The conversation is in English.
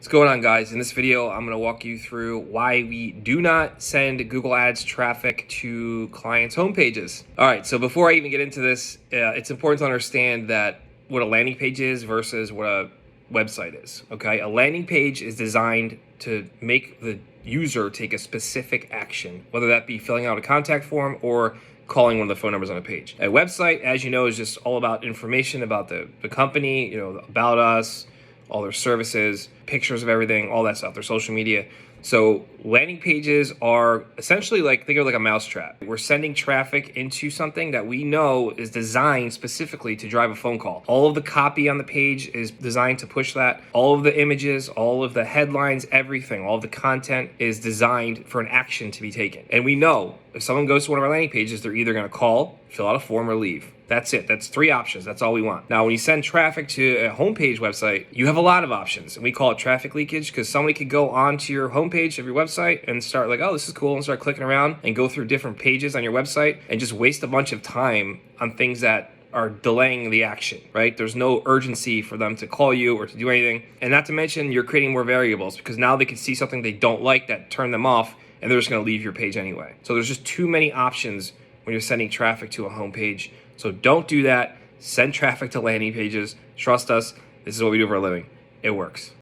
What's going on, guys? In this video, I'm going to walk you through why we do not send Google Ads traffic to clients' homepages. All right, so before I even get into this, it's important to understand that what a landing page is versus what a website is, okay? A landing page is designed to make the user take a specific action, whether that be filling out a contact form or calling one of the phone numbers on a page. A website, as you know, is just all about information about the company, about us, all their services, pictures of everything, all that stuff, their social media. So landing pages are essentially think of it like a mousetrap. We're sending traffic into something that we know is designed specifically to drive a phone call. All of the copy on the page is designed to push that. All of the images, all of the headlines, everything, all of the content is designed for an action to be taken. And we know if someone goes to one of our landing pages, they're either going to call, fill out a form, or leave. That's it. That's three options. That's all we want. Now, when you send traffic to a homepage website, you have a lot of options. And we call it traffic leakage because somebody could go onto your homepage of your website and start oh, this is cool, and start clicking around and go through different pages on your website and just waste a bunch of time on things that are delaying the action, right? There's no urgency for them to call you or to do anything. And not to mention, you're creating more variables because now they can see something they don't like that turn them off, and they're just going to leave your page anyway. So there's just too many options when you're sending traffic to a homepage. So don't do that. Send traffic to landing pages. Trust us. This is what we do for a living. It works.